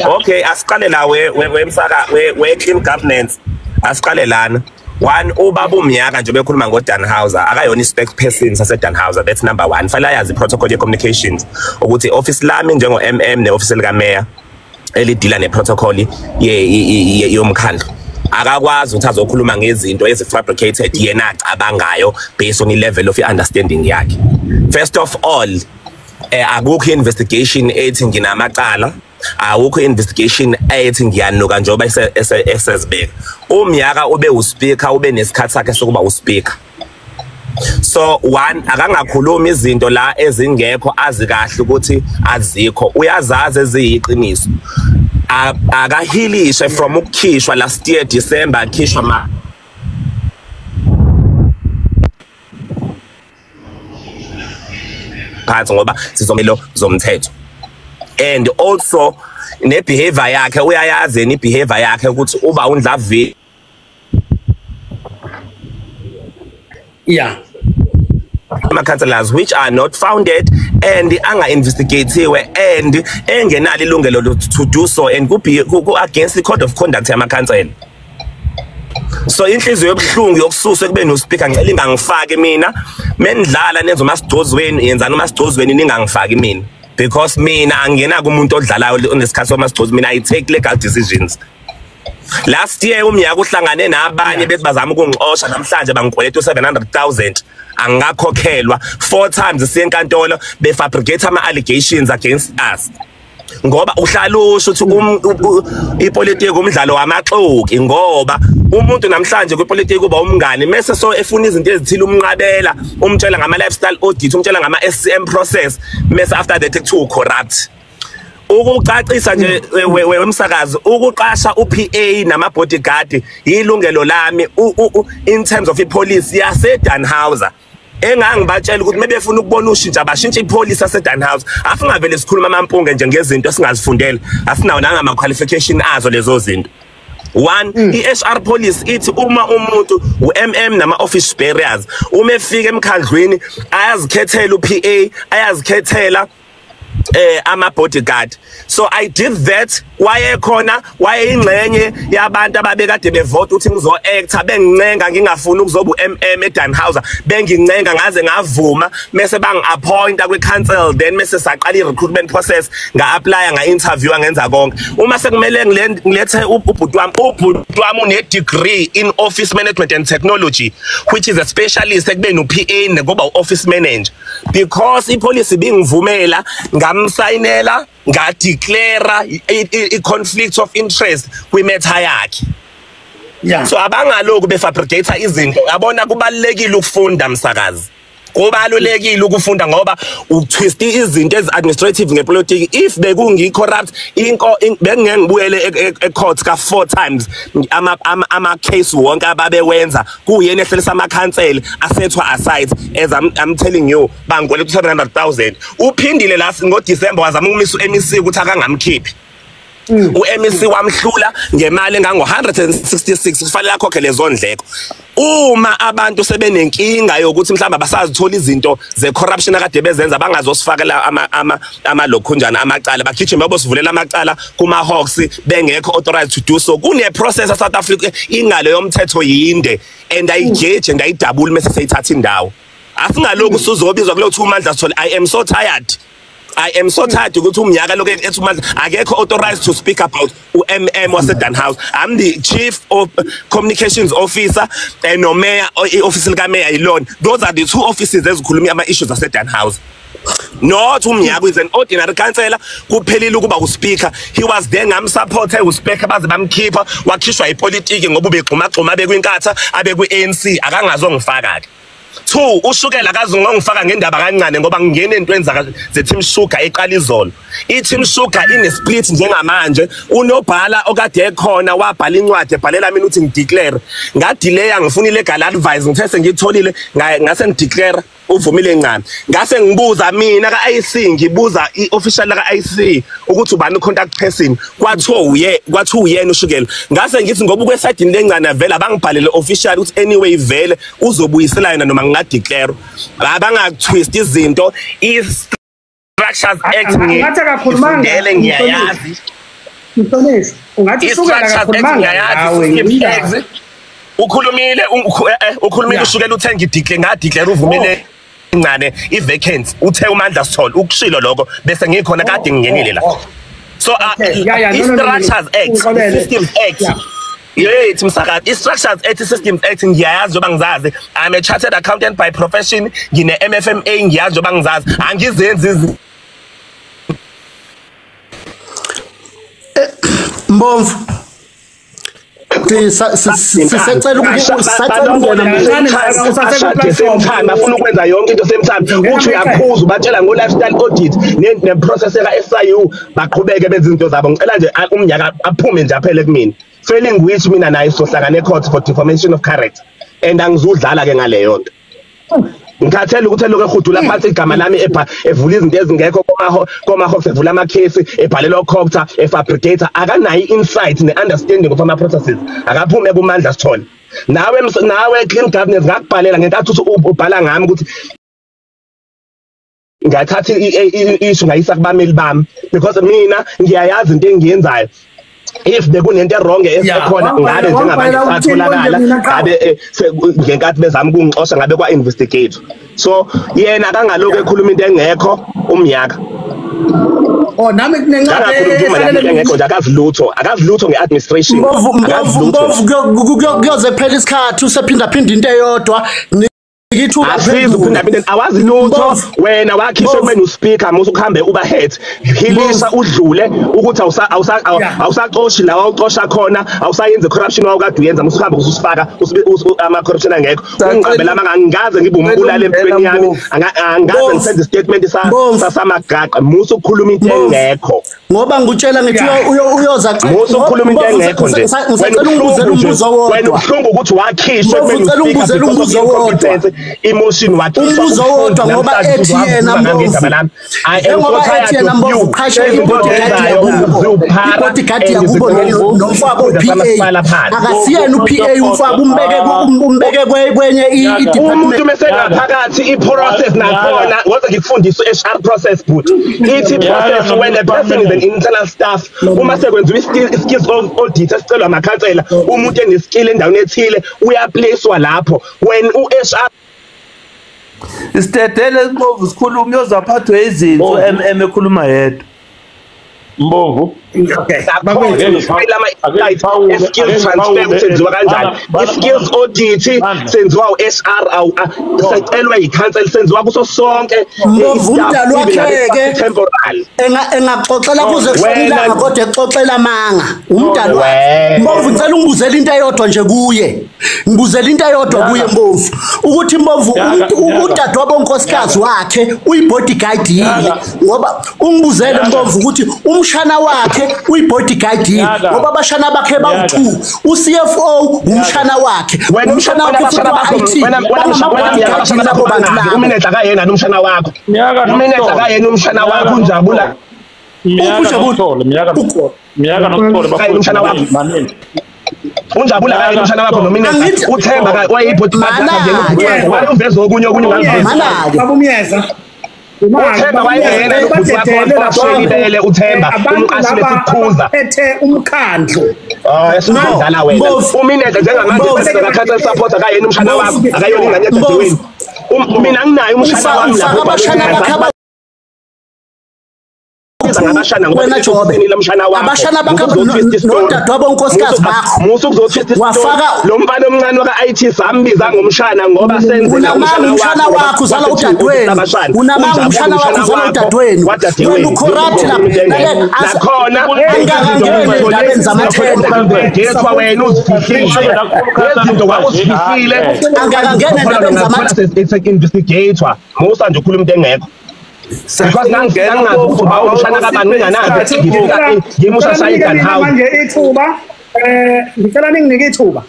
okay asiqale la wemsaka we clean governance asiqale lana one ubaba uMnyaka nje bekhuluma ngoDanhauser akayona i-spokesperson saseDanhauser that's number 1 fanele ayazi protocol ye communications ukuthi office lami njengo MM ne office lika mayor elidila ne protocol yomkhandlu akakwazi ukuthi azokhuluma ngezinto ezifabricated yena acabangayo based on i-level of understanding yakhe. First of all akukho investigation ethi nginamacala awukho investigation ethi ngiyanuka njoba esezibeka uMnyaka ube uspeaker ube nesikhathi sakhe sokuba uspeaker so one akangakhuluma izinto la ezingekho azi kahle ukuthi azikho uyazazi eziyiqiniso akahilishe from ukukhishwa last year December akhishwa phansi ngoba sizomelo zomthetho and also ne behavior yakhe uyayazi ni behavior yakhe ukuthi uba undlavi yeah councillors which are not founded and anga investigatiwe and engenalo ilungelo to do so and ku against the code of conduct yama council. So inhliziyo yobuhlungu yokususwa kube no speaker ngicela ingangifaki mina menidlala nenza uMasidozwe wenu yenza noMasidozwe wenu ningangifaki mina because mina angena kumuntu odlalayo onesikhathi soMasidozwe mina I take legal decisions. Last year uMnyaka uhlangane nabanye bethi bazama ukungixosha namhlanje bangikweleta 700,000 angakhokhelwa 4 times siyenkantolo befabricate ama allegations against us ngoba uhlalusha ukuthi ipolitiki umdlalo wamaxoki ngoba umuntu namhlanje kwipolitiki kuba umngane mase so efuna izinto ezithile umnqabela umtshela ngama lifestyle audit umtshela ngama SCM process mase after that to corrupt ukucacisa nje wemsakazi ukuqasha uPA nama bodyguard ilungelo lami in terms of ipolice yaseDanhauser engangibatshela ukuthi mebefuna ukubona ushintsha abashintshe ipolice yaseDanhauser afungavele sikhuluma amampunge nje ngezinto esingazifundela asinawo nangama qualification azo lezo zinto. One, i-HR police ithi uma umuntu uMM nama office bearers uma efika emkhandlwini ayazikhethela uPA ayazikhethela ama bodyguard. So I did that wayekhona wayeyingxenye yabantu ababekade bevota ukuthi ngizo-actor bengincenga ngingafuni ukuzoba u-MM eDannhauser bengincenga ngaze ngavuma mase bangi-appointa kwi-council then mase saqala i-recruitment process nga-aplya nga-interviewa ngenza konke uma sekumele ngilethe ubhuti wami une-degree in office management and technology which is a specialist ekubeni u-PA nekuba u-office manager because ipolicy bingivumela ngamsayinela ngadeclara i-conflict of interest kwimetha yakhe. So abangaloku befabricate izinto yabona kubalekile ukufunda msakazi kubalulekile ukufunda ngoba utwist izinto ezi-administrative ngepolitiki if bekungi-corrupt bengengibuyele e-court ka-4 times ama-case wonke ababewenza kuyena ehlelisa amakhansela asethwa aside as I'm telling you bangikweleta 700,000 uphindile la ngoDisemba wazama ukumisa u-MEC ukuthi akangamkhiphi u-MEC wamhlula ngemali engango-166 kufanele akhokhe lezo ndleko. Uma abantu sebenenkinga yokuthi mhlawumbe basazithola izinto ze-corruption akade bezenza bangazosifakela amalokhunjana amacala bagijime bosivulela amacala kuma-Hawks bengekho authorized to do so. Kune-process eSouth Africa ingalo yomthetho yinde and ayigeje and ayidabuli mase seyithatha indawo. Asingaloku usuzobizwa kulo 2 months asithole I am so tired ukuthi umnyaka lokho ethi manje akekho authorized to speak about uMM waseDannhauser. I'm the chief of communications officer and no mayor office lika mayor yilona. Those are the 2 offices ezikhuluma ama issues aseDannhauser. Not umnyaka is an ordinary councillor kuphelile ukuba uspeaker. He was there ngamsupport uspeaker baze bamkhipha wakhishwa ipolitiki ngoba ubegxuma bekwinkatha abekwi-ANC akangazongifaka ke. 2 ushukela akazi ngongifaka ngendaba kancane ngoba ngingene entweni ze-Team Sugar eqala izolo. I-Team Sugar ine-split njengamanje unobhala okade ekhona wabhala incwadi ebhalela mina ukuthi ngideclare ngadelaya ngifuna i-legal advice ngithe sengitholile ngase ngideclare uvumile ncane ngase ngibuza mina ka-IC ngibuza i-official ka-IC ukuthi ubani u-contact person kwathiwa uyena ushukela ngase ngithi ngoba ukwesayidini lencane vele abangibhalele official ukuthi anyway vele uzobuyisela yena noma ngingadeclare abangakutwist izinto i-Structures Act ngiyele ngiyayazi ukhulumile ushukela uthe ngadeclare uvumile incane i-vacant uthe uMandla Sithole ukushilo lokho bese ngikhona kade ngingenile la. So i-Structures Act, Systems Act Yet msakazi i-Structures Act Systems Act ngiyayazi njoba ngizazi. I'm a chartered accountant by profession ngine MFMA ngiyazi njoba ngizazi angizenzi Mbomvu sisacela afuna ukwenza yonke into same time uthi uyaphuza ubatshela ngo-lifestyle audit ne-process eka-SIU baqhubeke benza izinto zabo ngicela nje umnyaka aphume nje aphele kumina failing which mina naye sohlangane court for defamation of character and angizudlala-ke ngaleyo nto ngikhathele ukuthi lokho ehudula phansi igama lami evula izinto ezingekho koma-Hawks evula amakhesi ebhalelwa Copter efabricator akanayo i-insight ne-understanding of ama-processes akaphume kuMandla Sithole nawe clean governance ngakubhalela ngenkathi uthi ubhala ngami ukuthi ngathatha i-issue ngayisa kubameli bami because mina ngiyayazi into engiyenzayo. If bekunento wrong esekhona ngabe njengabantu satholakala ngabe ngenkathi bezama ukungixosha ngabe kwa-investigate so yena akangaloku ekhuluma into engekho umnyaka nami engekho nje akazi lutho nge-administration kuyoze phela isikhathi usephindaphinda into eyodwa asiza uphindaphinda awazi lutho wena wakhishwe kumele uspeaker musu ukuhambe uba-head hilisa udlule ukuthi awusacoshi la wawucosha khona awusayenze corruption wawukade uyenza musu ukuhambe ususifaka ama-corruption angekho ungqabela angaze ngibe umbulala empilweni yami angaze ngisenze istatement sasamagaqa musu ukukhuluma into engekho ngoba ngutshela ngithi uyoza musu ukukhuluma into engekho nje ngicela ungibuzele umbuzo wodwa wena ubuhlungu ukuthi wakhishwe ngicela ungibuzele umbuzo wodwa emotion wathi umbuzo wodwa ngoba ethi yena ngoba ethi yena Mbovu uqhashe ibodyguard yakubo nomfabo PA akasiyena uPA umfabo umbeke kwenye umuntu i-department mesengaphakathi i-process nakhona ngoba ngikufundisa i-HR process but ithi process when a person is an internal staff uma sekwenziwa i-skills audit esicelwa amakhansela umuntu eneskill endaweni ethile uyaplacewa lapho when u-HR Isitedele Mbovu sikhuluma uyozaphathwa izinto ekhuluma yedwa. Mbovu skills transfer senziwa kanjani i-skills audit senziwa u-HR secelwa yi-council senziwa kuso sonke Mbovu umdali wakhe-ke temporal engaxoxela kuze kushonilanga kodwa exoxela amanga umdali wakhe Mbovu ngicela ungibuzele into eyodwa nje kuye ngibuzele into eyodwa kuye Mbovu ukuthi Mbovu udadewabo unkosikazi wakhe uyibodyguard yini ngoba ungibuzele Mbovu ukuthi umshana wakhe uyibodyguard yini ngoba abashana bakhe bawu2 uCFO umshana wakhe umshana wakhe futhi wa-IT uminetha kayena nomshana wakho uminetha kayena umshana wakho unjabula miyaka nokuthole umshana wakho unjabula kayena umshana wakho nominetha uthemba wayeyibodyguard yakhe uveze okunye babumyeza uthemba wayena lokuthi uthemba umqashi lesikhuza ethe umkhandlu esizodlala wena uminetha njengamanje sekakhatha supporter kayena umshana wakho akayona ingane yedweni mina anginayo umshana wami lapho ngabashana wena Jobe abashana bakho nodadewabo unkosikazi bakho musu kuzothwisa wafaka lo mfana omncane waka-IT sambiza ngomshana ngoba senzela umshana wakho uzala udadewenu unamanga umshana wakho uzala udadewenu wena ucorrupt nakhona angakangeni endabeni zamathenda ngethwa wena uzifihlile izinto kwakuzifihlile angakangeni endabeni zamathenda investigator musa nje ukhuluma into engekho because nangazi ukuthi bawo umshana kabani nganazi ngimusha shayidani how manje ithuba ngicela ninginike ithuba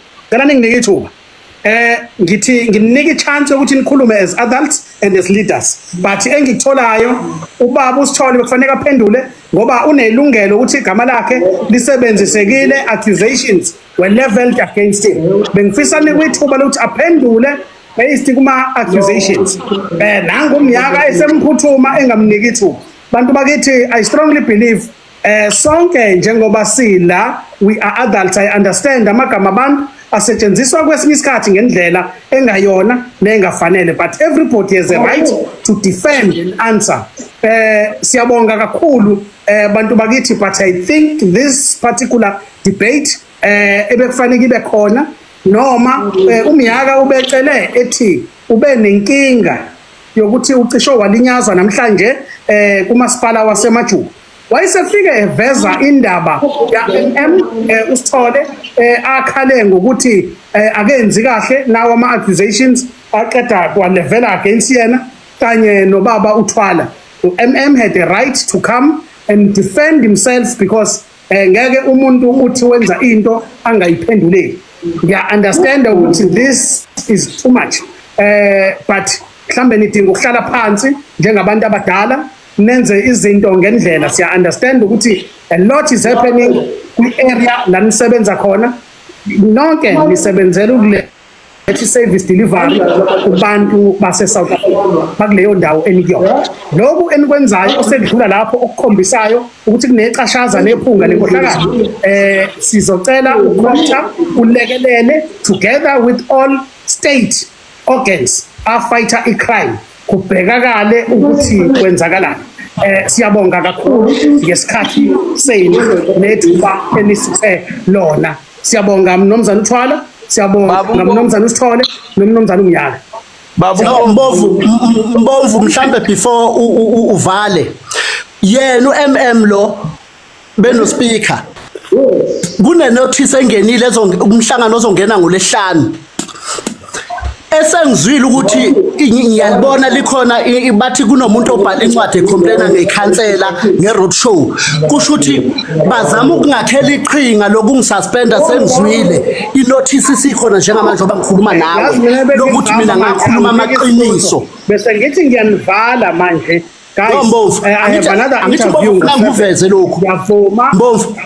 ngithi nginike i-chance ukuthi nikhulume as adults and as leaders but engikutholayo ubaba uSithole bekufanele aphendule ngoba unelungelo ukuthi igama lakhe lisebenzisekile accusations were leveled against him bengifisa nikwithuba lokuthi aphendule based kuma accusations nangu umnyaka esemphuthuma engamniki ithuba bantu bakithi I strongly believe sonke njengoba sila we are adults I understand amagama abantu asetshenziswa kwesinye isikhathi ngendlela engayona nengafanele but everybody has a right to defend and answer siyabonga kakhulu bantu bakithi but I think this particular debate ebekufanele ibe khona noma umnyaka ubecele ethi ube nenkinga yokuthi ucisho walinyazwa namhlanje kumasipala wasemajuba wayesefike eveza indaba ya MM uSithole akhale ngokuthi akenzi kahle nawo ama accusations aqeda kwalevela against yena kanye nobaba uThwala MM had a right to come and defend himself because ngeke umuntu uthi wenza into angayiphenduleli yeah understand ukuthi this is too much but mhlambe nidinga ukuhlala phansi njengabantu abadala nenze izinto ngendlela siya understand ukuthi a lot is happening kwi-area la nisebenza khona nonke nisebenzela ukuletha service delivery kubantu base South Africa bakuleyo ndawo enikuyona lokhu enikwenzayo osedlula lapho okukhombisayo ukuthi kunecashaza nephunga lenkohlakalo sizocela ukhotha ulekelele together with all state organs afighter icrime kubhekakale ukuthi kwenzakalani siyabonga kakhulu ngesikhathi senu nethuba enisithe lona siyabonga mnomzana uThwala siyabonga mnomzana uSithole nomnomzana uMnyaka Mbovu mhlambe before uvale yena uMM lo beno speaker kune notice engenile umhlangano ozongena ngoLesihlanu esengizwile ukuthi ngiyalibona likhona bathi kunomuntu obhala incwadi ecomplaina ngekhansela ngeroad show kusho ukuthi bazama ukungakhela iqhinga lokungisasuspenda sengizwile inotice isikhona njengamanje ngoba ngikhuluma nawe lokuthi mina ngakhuluma amaqiniso bese ngithi ngiyanivala manje guys. Mbovu, I have another interview ngiveze lokhu ngiyavuma Mbovu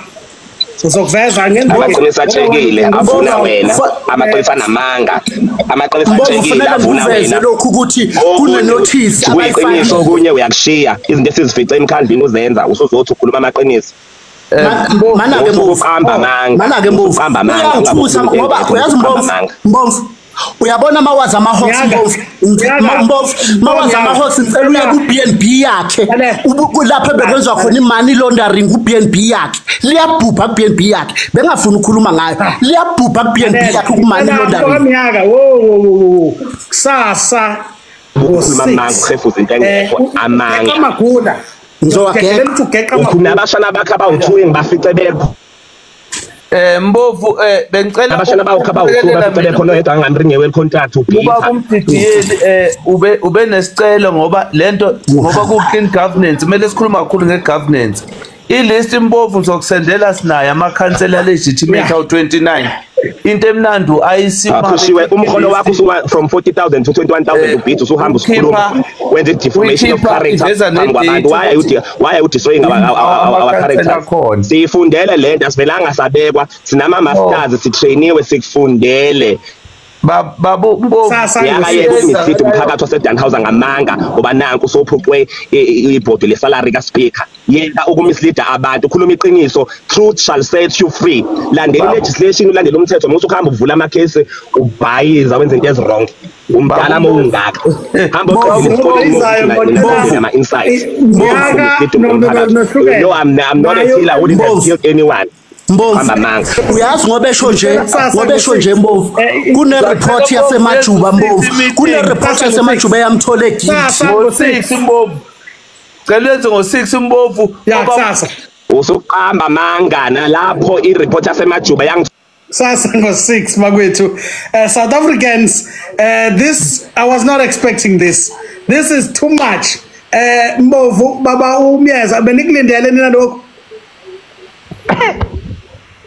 sizokuveza ngendlela amaqiniso atshekile avuna wena amaqiniso anamanga amaqiniso atshekile avuna wena lokhu ukuthi kune notice kuyiqiniso okunye uyakushiya izinto esizifica emkhandlini uzenza usuzothi ukhuluma amaqiniso mana-ke Mbovu mana-ke Mbovu uyangithusa ngoba uyazi Mbovu uyabona mawazi amahawks Mbovu mawazi amahawks ngicela uye ku-BNB yakhe lapho bekwenzwa khona i-money laundering ku-BNB yakhe liyabhubha ku-BNB yakhe bengafuni ukukhuluma ngayo liyabhubha ku-BNB yakhe ku-money laundering mnyaka wo kusasa ukhuluma amanga uhefuza into engekho amanga amagula ngizowageka nabashana bakhe abawu-2 engibafice bekho Mbovu bengicela abashana bakhe abawu-2 bafice bekho noyedwa angamringewe contract uba kumdidiyeli ube nesicelo ngoba lento ngoba ku-clean governance kumele sikhuluma kakhulu nge-governance ilist Mbovu ngizokusendela sinayo amakhansela legitimate awu-29 into emnandi akhushiwe umholo wakho usuka from 40,000 to 21,000 ubhithi usuhamba usikhuluma wenza i-defamation of character phambi kwabantu why are you destroying our character siyifundele lento asivelanga sabekwa sinama-masters sitrainiwe sikufundele babu Mbovu yakayekuthi umphakathi waseDannhauser ngamanga ngoba nanku usophucwe ibhodi lesalary kaSpeaker yena ukumisleada abantu ukhuluma iqiniso truth shall set you free landela legislation ulandela umthetho mase ukuhamba uvula amakhesi ubhayiza wenza into ezwrong umdala mongaka hamba uqedile ama insights no I'm not a killer I wouldn't have killed anyone Mbovu uyazi ngoba esho nje Mbovu kune report yasemajuba Mbovu kune report yasemajuba yamthola eGithi ngo-6 Mbovu celenze ngo-6 Mbovu kusasa usuqamba amanga nalapho i-report yasemajuba sasa ngo-6 makwethu South Africans this I was not expecting this is too much Mbovu baba umyeza benikulindele nina lokho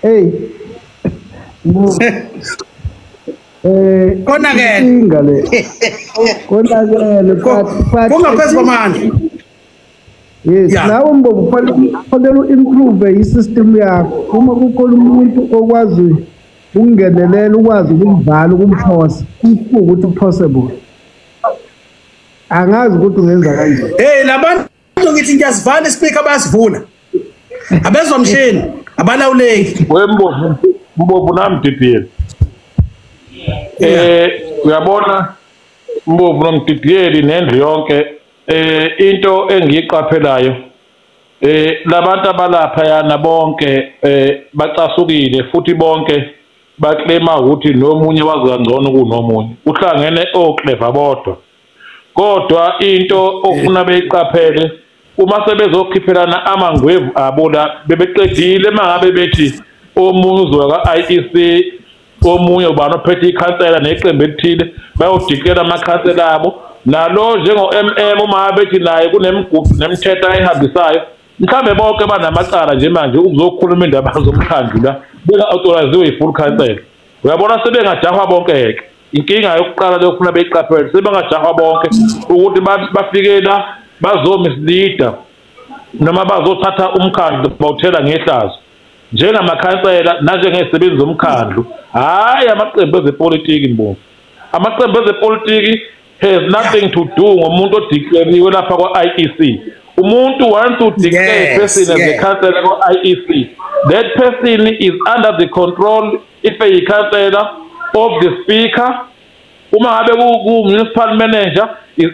hey konakele kungaphezu kwamandla yes nawe Mbovu kufanele u-improve i-system yakho uma kukhona umuntu okwazi ukungenelela ukwazi ukumvala ukumphosa ukuthi possible angazi ukuthi ungenza kanjani hey labantu ngithi ngiyazivana ispeaker bayasivula abezwa mshini abalawuleki Mbovu nami DPL uyabona Mbovu nomDPL nendlu yonke into engiyiqaphelayo labantu abalapha yana bonke bacasukile futhi bonke baclaima ukuthi nomunye wazi kangcono kunomunye uhlangene oclever bodwa kodwa into ofuna beyiqaphele uma sebezokhiphelana amangwevu abo la bebeqedile mangabe bethi omunye uzoya ka-IEC omunye ubani ophethe ikhansela neqembu elithile bayodikela amakhansela abo nalo njengo-MM uma bethi naye kunemigudu nemithetho ayihambisayo mhlambe bonke banamacala nje manje ukuzokhuluma indaba zomkhandlu la benga-authoriziwe yi-full council uyabona sebengajahwa bonke-ke inkinga yokuqala leyofuna beyiqaphele sebengajahwa bonke ukuthi bafike la bazomisleada noma bazothatha umkhandlu bawuthela ngehlazo njengamakhansela nanjengezisebenzi zomkhandlu hhayi amaqembu ezepolitiki Mbovu amaqembu ezepolitiki has nothing to do ngomuntu odikleriwe lapha kwa-IEC umuntu wants to declare a person as a councillor kwa-IEC that person is under the control if a councillor of the speaker uma ngabe ku-municipal manager is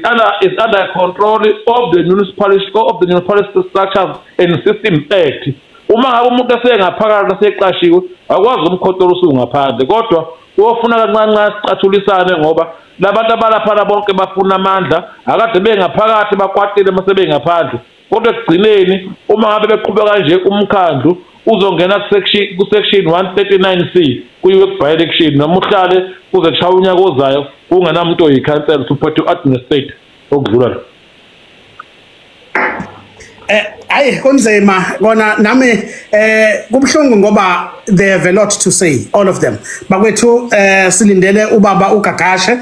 under control of the municipal structures and systems act uma ngabe umuntu esengaphakathi aseqashiwe akwazi umkhontrola usungaphandle kodwa uyofuna kancane sicathulisane ngoba labantu abalaphana bonke bafuna amandla akade bengaphakathi bakwatile mase bengaphandle kodwa ekugcineni uma ngabe beqhubeka kanje umkhandlu uzongena ku-section 139C kuyiwe ku-by-election noma uhlale kuze kushaya unyaka ozayo ungenamuntu oyikhansela support administrator okudlula lo. Ayi kunzima kona nami kubhlungu ngoba they have a lot to say all of them bakwethu silindele ubaba uGagashe